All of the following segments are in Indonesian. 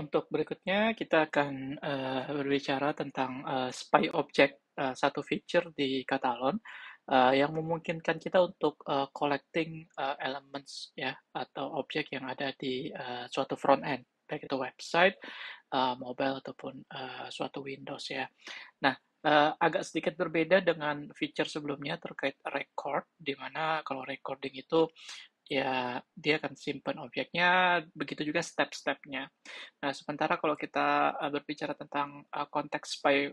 Untuk berikutnya kita akan berbicara tentang spy object, satu feature di Katalon yang memungkinkan kita untuk collecting elements ya atau objek yang ada di suatu front end, baik itu website, mobile ataupun suatu Windows ya. Nah, agak sedikit berbeda dengan feature sebelumnya terkait record, di mana kalau recording itu ya dia akan simpan objeknya, begitu juga step-stepnya. Nah, sementara kalau kita berbicara tentang konteks spy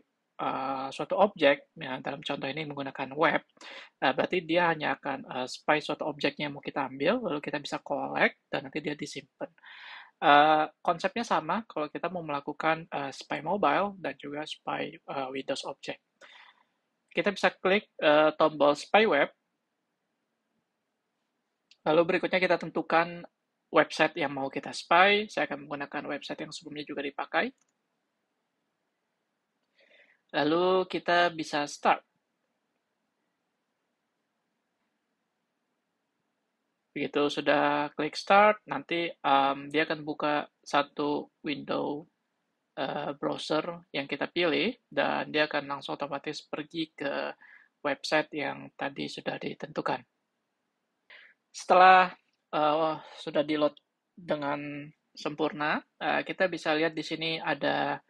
suatu objek, ya, dalam contoh ini menggunakan web, berarti dia hanya akan spy suatu objeknya yang mau kita ambil, lalu kita bisa collect, dan nanti dia disimpan. Konsepnya sama kalau kita mau melakukan spy mobile dan juga spy Windows object. Kita bisa klik tombol spy web, lalu berikutnya kita tentukan website yang mau kita spy. Saya akan menggunakan website yang sebelumnya juga dipakai. Lalu kita bisa start. Begitu sudah klik start, nanti dia akan buka satu window browser yang kita pilih, dan dia akan langsung otomatis pergi ke website yang tadi sudah ditentukan. Setelah sudah di-load dengan sempurna, kita bisa lihat di sini ada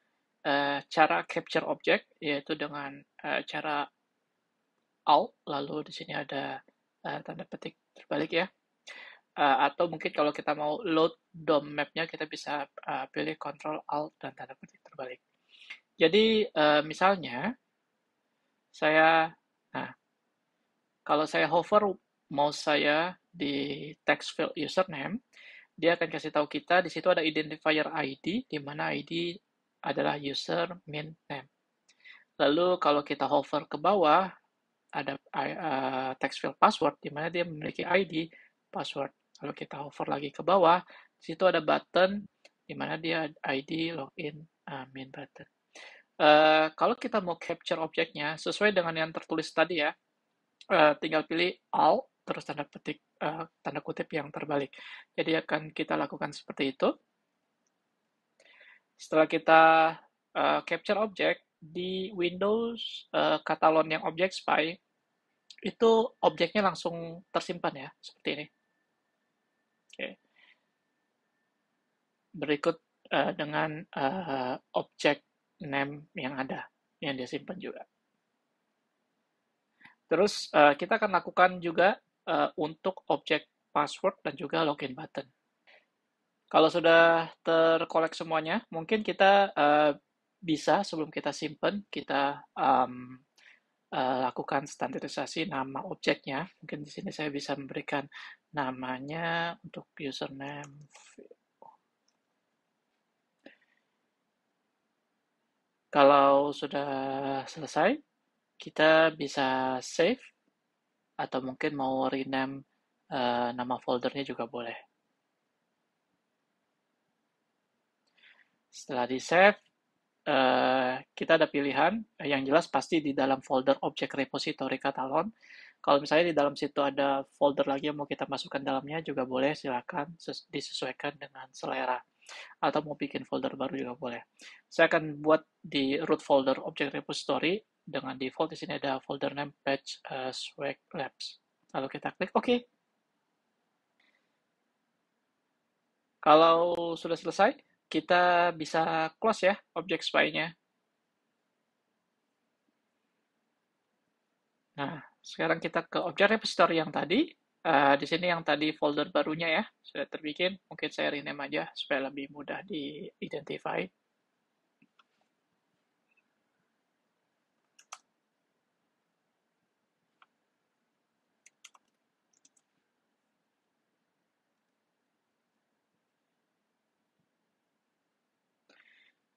cara capture object, yaitu dengan cara Alt, lalu di sini ada tanda petik terbalik ya. Atau mungkin kalau kita mau load DOM map-nya, kita bisa pilih Ctrl Alt dan tanda petik terbalik. Jadi misalnya saya, nah kalau saya hover mouse saya di text field username, dia akan kasih tahu kita di situ ada identifier ID, di mana ID adalah user min name. Lalu kalau kita hover ke bawah, ada text field password, di mana dia memiliki ID password. Lalu kita hover lagi ke bawah, di situ ada button, di mana dia ID login main button. Kalau kita mau capture objeknya, sesuai dengan yang tertulis tadi ya, tinggal pilih Alt, terus tanda petik, tanda kutip yang terbalik. Jadi akan kita lakukan seperti itu. Setelah kita capture objek, di Windows Katalon yang objek spy, itu objeknya langsung tersimpan ya, seperti ini. Oke. Berikut dengan objek name yang ada, yang dia simpan juga. Terus kita akan lakukan juga untuk objek password dan juga login button. Kalau sudah terkolek semuanya, mungkin kita bisa sebelum kita simpan, kita lakukan standarisasi nama objeknya. Mungkin di sini saya bisa memberikan namanya untuk username. Kalau sudah selesai, kita bisa save atau mungkin mau rename nama foldernya juga boleh. Setelah di save, kita ada pilihan, yang jelas pasti di dalam folder object repository Katalon. Kalau misalnya di dalam situ ada folder lagi yang mau kita masukkan dalamnya juga boleh, silakan disesuaikan dengan selera. Atau mau bikin folder baru juga boleh. Saya akan buat di root folder object repository dengan default di sini ada folder name patch swag labs. Lalu kita klik OK. Kalau sudah selesai, kita bisa close ya object spy-nya. Nah, sekarang kita ke object repository yang tadi. Di sini yang tadi folder barunya ya, sudah terbikin. Mungkin saya rename aja supaya lebih mudah di-identify.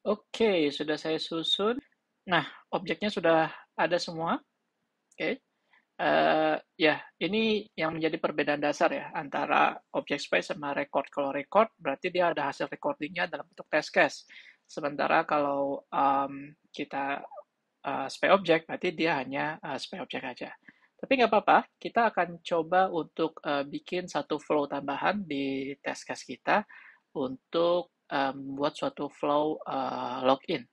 Oke, sudah saya susun. Nah, objeknya sudah ada semua. Oke. Ya, ini yang menjadi perbedaan dasar ya antara object spy sama record. Kalau record berarti dia ada hasil recordingnya dalam bentuk test case. Sementara kalau kita spy object berarti dia hanya spy object aja. Tapi nggak apa-apa, kita akan coba untuk bikin satu flow tambahan di test case kita untuk membuat suatu flow login.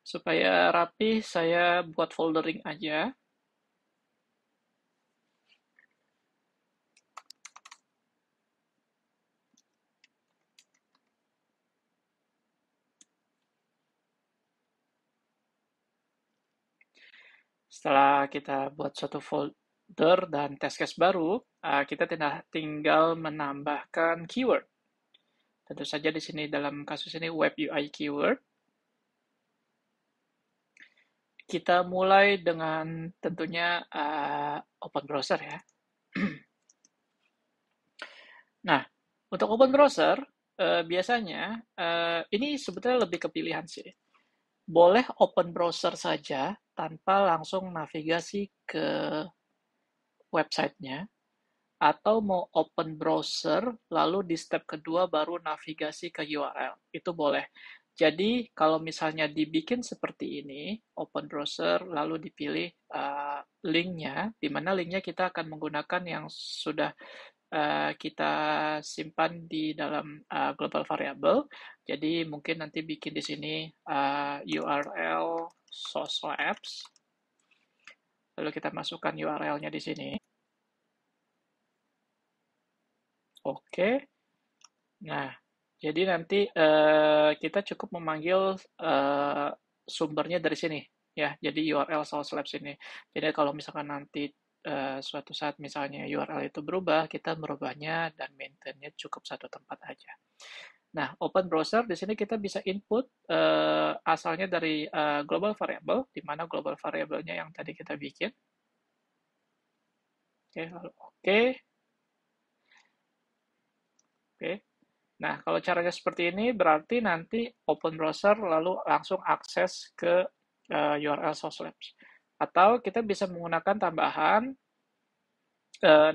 Supaya rapi, saya buat foldering aja. Setelah kita buat suatu folder dan test case baru, kita tinggal menambahkan keyword. Tentu saja di sini dalam kasus ini web UI keyword. Kita mulai dengan tentunya open browser ya. Nah, untuk open browser biasanya ini sebetulnya lebih ke pilihan sih. Boleh open browser saja tanpa langsung navigasi ke websitenya, atau mau open browser lalu di step kedua baru navigasi ke URL. Itu boleh. Jadi kalau misalnya dibikin seperti ini, open browser lalu dipilih linknya, di mana linknya kita akan menggunakan yang sudah kita simpan di dalam global variable. Jadi mungkin nanti bikin di sini URL source labs, lalu kita masukkan URL-nya di sini. Oke. Nah, jadi nanti kita cukup memanggil sumbernya dari sini, ya. Jadi URL source labs ini. Jadi kalau misalkan nanti suatu saat misalnya URL itu berubah, kita merubahnya dan maintain-nya cukup satu tempat aja. Nah, open browser di sini kita bisa input asalnya dari global variable, di mana global variable-nya yang tadi kita bikin. Oke, lalu oke. Oke. Nah, kalau caranya seperti ini, berarti nanti open browser lalu langsung akses ke URL source labs. Atau kita bisa menggunakan tambahan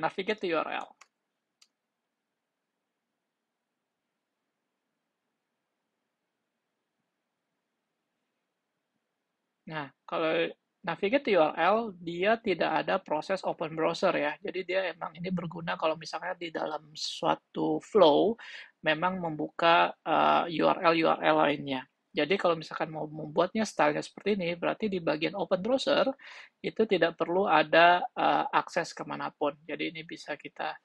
navigate to URL. Nah, kalau navigate to URL, dia tidak ada proses open browser ya. Jadi dia emang ini berguna kalau misalnya di dalam suatu flow memang membuka URL-URL lainnya. Jadi kalau misalkan mau membuatnya stylenya seperti ini, berarti di bagian open browser itu tidak perlu ada akses kemanapun. Jadi ini bisa kita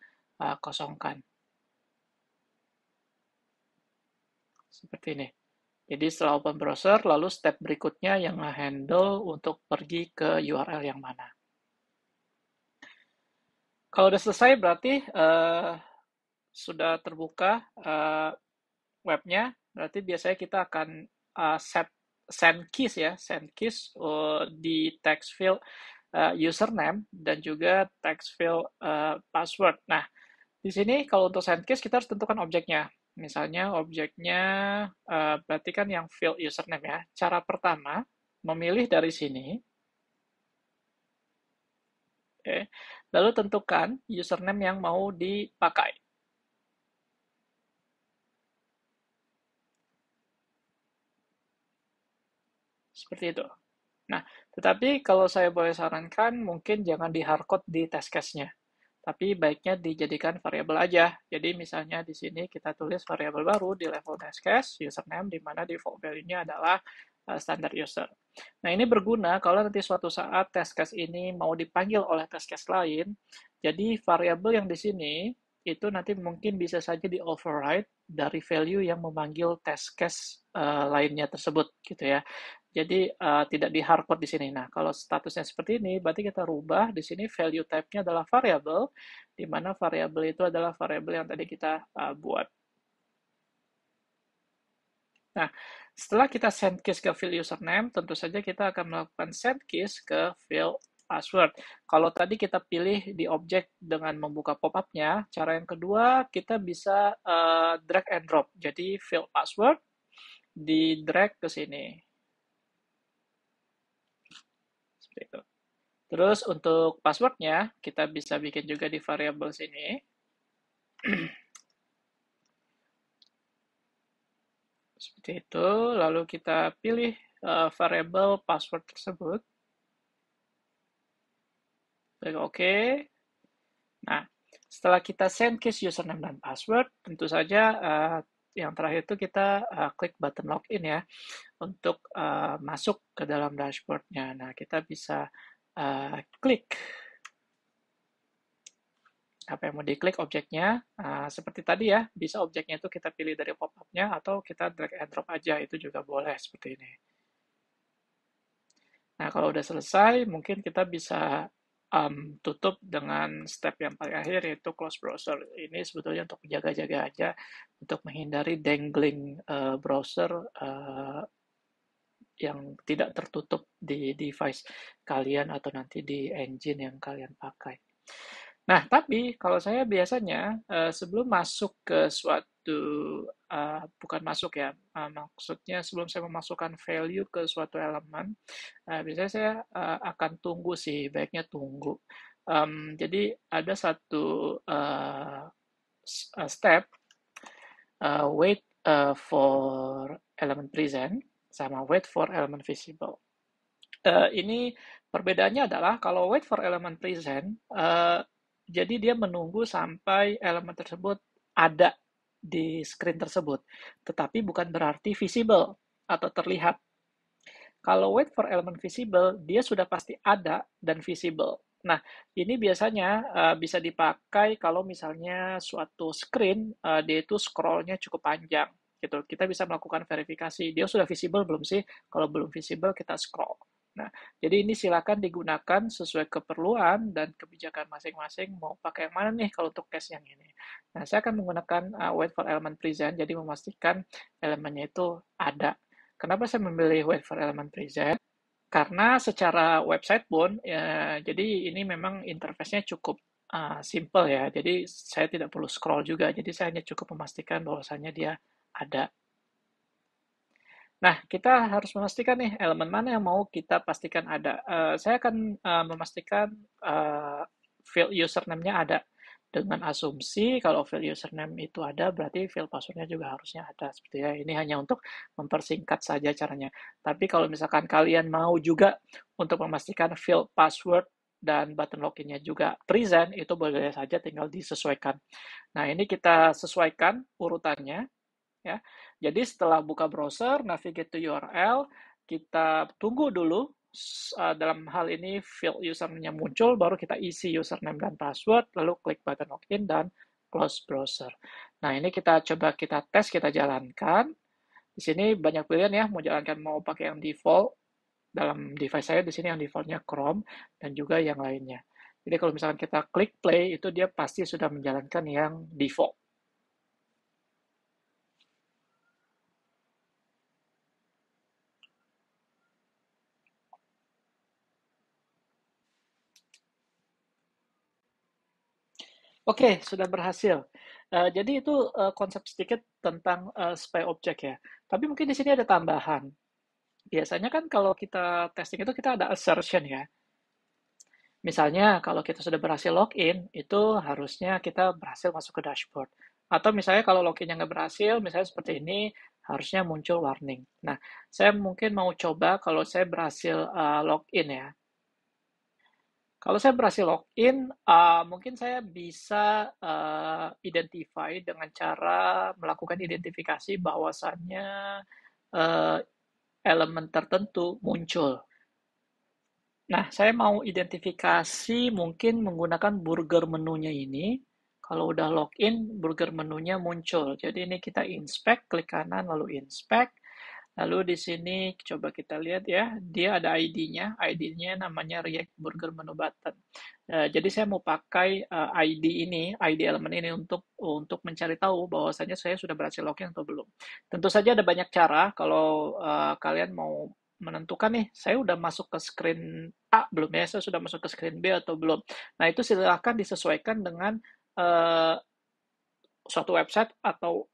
kosongkan. Seperti ini. Jadi setelah open browser, lalu step berikutnya yang handle untuk pergi ke URL yang mana. Kalau udah selesai berarti sudah terbuka webnya, berarti biasanya kita akan send keys ya, send keys di text field username dan juga text field password. Nah, di sini kalau untuk send keys kita harus tentukan objeknya. Misalnya objeknya berarti kan yang field username ya. Cara pertama, memilih dari sini. Oke. Lalu tentukan username yang mau dipakai. Seperti itu. Nah, tetapi kalau saya boleh sarankan, mungkin jangan di hardcode di test case-nya. Tapi baiknya dijadikan variabel aja. Jadi misalnya di sini kita tulis variabel baru di level test case, username, di mana default value-nya adalah standard user. Nah, ini berguna kalau nanti suatu saat test case ini mau dipanggil oleh test case lain, jadi variabel yang di sini itu nanti mungkin bisa saja di-override dari value yang memanggil test case lainnya tersebut, gitu ya. Jadi tidak di hardcode di sini. Nah, kalau statusnya seperti ini, berarti kita rubah di sini value type-nya adalah variable, di mana variable itu adalah variable yang tadi kita buat. Nah, setelah kita send keys ke field username, tentu saja kita akan melakukan send keys ke field password. Kalau tadi kita pilih di objek dengan membuka pop-up-nya, cara yang kedua kita bisa drag and drop. Jadi field password di drag ke sini. Seperti itu. Terus untuk passwordnya, kita bisa bikin juga di variable sini. Seperti itu, lalu kita pilih variable password tersebut. Klik OK. Nah, setelah kita send keys username dan password, tentu saja yang terakhir itu kita klik button login ya untuk masuk ke dalam dashboardnya. Nah, kita bisa klik apa yang mau diklik objeknya. Seperti tadi ya, bisa objeknya itu kita pilih dari pop-up-nya atau kita drag and drop aja, itu juga boleh seperti ini. Nah, kalau udah selesai, mungkin kita bisa tutup dengan step yang paling akhir, yaitu close browser. Ini sebetulnya untuk jaga-jaga aja, untuk menghindari dangling browser yang tidak tertutup di device kalian atau nanti di engine yang kalian pakai. Nah, tapi kalau saya biasanya sebelum masuk ke suatu bukan masuk ya, maksudnya sebelum saya memasukkan value ke suatu elemen, biasanya saya akan tunggu sih, baiknya tunggu. Jadi ada satu step, wait for element present sama wait for element visible. Ini perbedaannya adalah kalau wait for element present, jadi dia menunggu sampai elemen tersebut ada di screen tersebut, tetapi bukan berarti visible atau terlihat. Kalau wait for element visible, dia sudah pasti ada dan visible. Nah, ini biasanya bisa dipakai kalau misalnya suatu screen dia itu scrollnya cukup panjang gitu. Kita bisa melakukan verifikasi. Dia sudah visible belum sih? Kalau belum visible, kita scroll. Nah, jadi ini silakan digunakan sesuai keperluan dan kebijakan masing-masing. Mau pakai yang mana nih kalau untuk case yang ini? Nah, saya akan menggunakan wait for element present, jadi memastikan elemennya itu ada. Kenapa saya memilih wait for element present? Karena secara website pun, ya, jadi ini memang interface-nya cukup simple ya. Jadi saya tidak perlu scroll juga. Jadi saya hanya cukup memastikan bahwasannya dia ada. Nah, kita harus memastikan nih elemen mana yang mau kita pastikan ada. Saya akan memastikan field username-nya ada. Dengan asumsi kalau field username itu ada, berarti field password-nya juga harusnya ada. Seperti ya, ini hanya untuk mempersingkat saja caranya. Tapi kalau misalkan kalian mau juga untuk memastikan field password dan button login-nya juga present, itu boleh saja tinggal disesuaikan. Nah, ini kita sesuaikan urutannya. Ya. Jadi setelah buka browser, navigate to URL, kita tunggu dulu dalam hal ini field username-nya muncul, baru kita isi username dan password, lalu klik button login dan close browser. Nah, ini kita coba kita tes, kita jalankan. Di sini banyak pilihan ya, mau jalankan mau pakai yang default. Dalam device saya di sini yang defaultnya Chrome dan juga yang lainnya. Jadi kalau misalkan kita klik play, itu dia pasti sudah menjalankan yang default. Oke, sudah berhasil. Jadi itu konsep sedikit tentang spy object ya. Tapi mungkin di sini ada tambahan. Biasanya kan kalau kita testing itu kita ada assertion ya. Misalnya kalau kita sudah berhasil login, itu harusnya kita berhasil masuk ke dashboard. Atau misalnya kalau loginnya nggak berhasil, misalnya seperti ini, harusnya muncul warning. Nah, saya mungkin mau coba kalau saya berhasil login ya. Kalau saya berhasil login, mungkin saya bisa identify dengan cara melakukan identifikasi bahwasannya uh, elemen tertentu muncul. Nah, saya mau identifikasi mungkin menggunakan burger menunya ini. Kalau udah login, burger menunya muncul. Jadi ini kita inspect, klik kanan lalu inspect. Lalu di sini coba kita lihat ya, dia ada ID-nya. ID-nya namanya React Burger Menu Button. Jadi saya mau pakai ID ini, ID elemen ini untuk mencari tahu bahwasanya saya sudah berhasil login atau belum. Tentu saja ada banyak cara kalau kalian mau menentukan nih, saya udah masuk ke screen A belum ya, saya sudah masuk ke screen B atau belum. Nah, itu silakan disesuaikan dengan uh, suatu website atau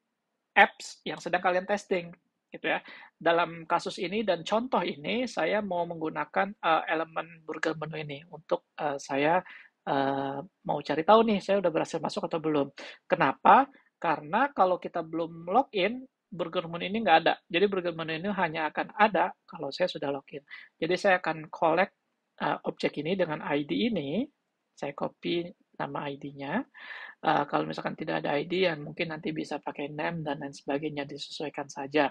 apps yang sedang kalian testing gitu ya. Dalam kasus ini dan contoh ini saya mau menggunakan elemen burger menu ini untuk saya mau cari tahu nih saya udah berhasil masuk atau belum. Kenapa? Karena kalau kita belum login, burger menu ini nggak ada. Jadi burger menu ini hanya akan ada kalau saya sudah login. Jadi saya akan collect objek ini dengan ID ini. Saya copy nama ID-nya. Kalau misalkan tidak ada ID, ya mungkin nanti bisa pakai name dan lain sebagainya, disesuaikan saja.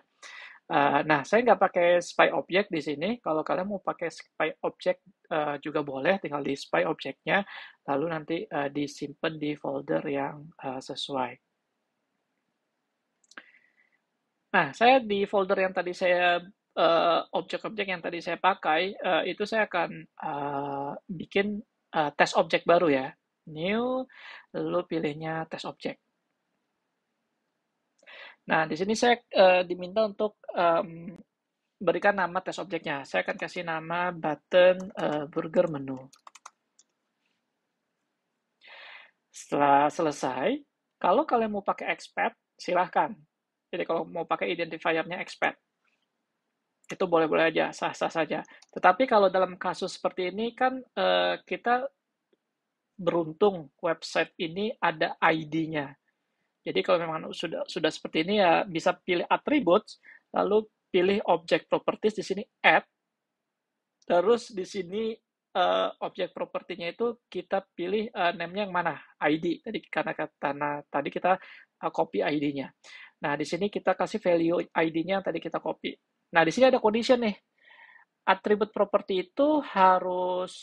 Nah, saya nggak pakai spy object di sini. Kalau kalian mau pakai spy object juga boleh, tinggal di spy objectnya, lalu nanti disimpan di folder yang sesuai. Nah, saya di folder yang tadi saya objek-objek yang tadi saya pakai, itu saya akan bikin test object baru ya. New, lalu pilihnya test object. Nah, di sini saya diminta untuk berikan nama test objeknya. Saya akan kasih nama button burger menu. Setelah selesai, kalau kalian mau pakai expat, silahkan. Jadi kalau mau pakai identifiernya expat, itu boleh-boleh aja, sah-sah saja. Tetapi kalau dalam kasus seperti ini kan kita beruntung website ini ada ID-nya. Jadi kalau memang sudah seperti ini ya bisa pilih attributes, lalu pilih object properties di sini add, terus di sini objek propertinya itu kita pilih name-nya yang mana, ID. Karena tadi kita copy ID-nya. Nah, di sini kita kasih value ID-nya yang tadi kita copy. Nah, di sini ada condition nih. Attribute property itu harus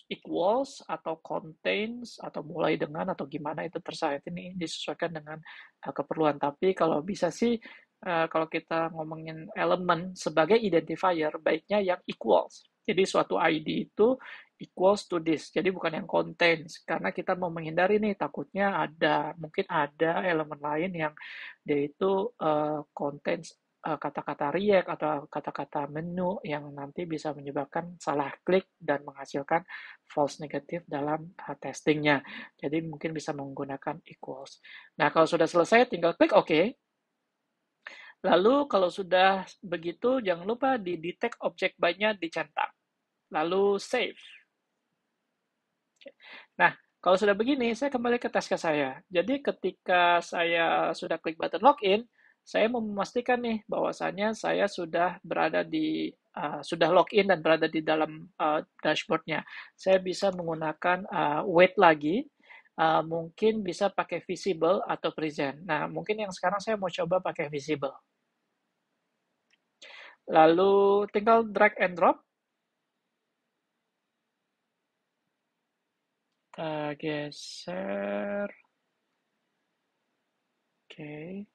equals atau contains atau mulai dengan atau gimana itu terserah, ini disesuaikan dengan keperluan. Tapi kalau bisa sih kalau kita ngomongin elemen sebagai identifier baiknya yang equals. Jadi suatu ID itu equals to this. Jadi bukan yang contains karena kita mau menghindari nih takutnya mungkin ada elemen lain yang dia itu contains kata-kata react atau kata-kata menu yang nanti bisa menyebabkan salah klik dan menghasilkan false negative dalam testingnya. Jadi mungkin bisa menggunakan equals. Nah, kalau sudah selesai tinggal klik OK. Lalu kalau sudah begitu jangan lupa di detect object by-nya dicentang. Lalu save. Nah, kalau sudah begini, saya kembali ke task saya. Jadi ketika saya sudah klik button login, saya mau memastikan nih bahwasannya saya sudah berada sudah login dan berada di dalam dashboardnya. Saya bisa menggunakan wait lagi, mungkin bisa pakai visible atau present. Nah, mungkin yang sekarang saya mau coba pakai visible. Lalu tinggal drag and drop. Kita geser. Oke.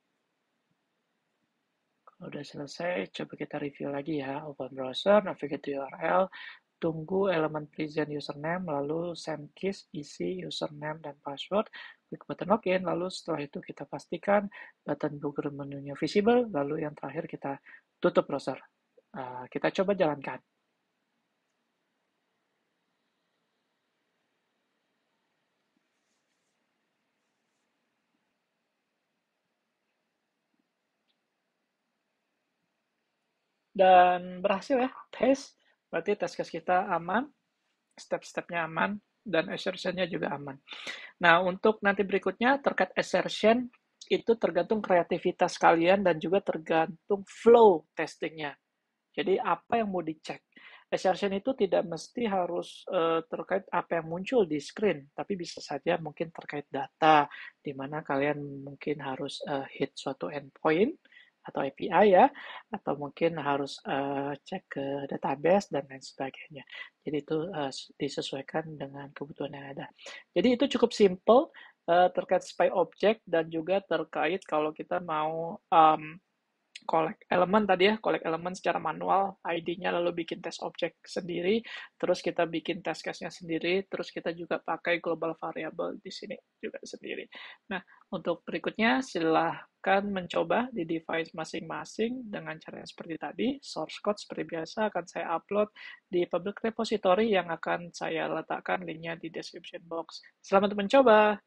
Kalau udah selesai, coba kita review lagi ya. Open browser, navigate to URL, tunggu elemen present username, lalu send keys, isi username dan password, klik button login, lalu setelah itu kita pastikan button burger menunya visible, lalu yang terakhir kita tutup browser. Kita coba jalankan. Dan berhasil ya, tes. Berarti test case kita aman, step-stepnya aman, dan assertion-nya juga aman. Nah, untuk nanti berikutnya terkait assertion, itu tergantung kreativitas kalian dan juga tergantung flow testingnya. Jadi apa yang mau dicek? Assertion itu tidak mesti harus terkait apa yang muncul di screen, tapi bisa saja mungkin terkait data, di mana kalian mungkin harus hit suatu endpoint atau API ya, atau mungkin harus cek ke database dan lain sebagainya. Jadi itu disesuaikan dengan kebutuhan yang ada. Jadi itu cukup simple terkait spy object dan juga terkait kalau kita mau collect elemen tadi ya, collect elemen secara manual, ID-nya lalu bikin test object sendiri, terus kita bikin test case-nya sendiri, terus kita juga pakai global variable di sini juga sendiri. Nah, untuk berikutnya silahkan mencoba di device masing-masing dengan cara yang seperti tadi. Source code seperti biasa akan saya upload di public repository yang akan saya letakkan linknya di description box. Selamat mencoba!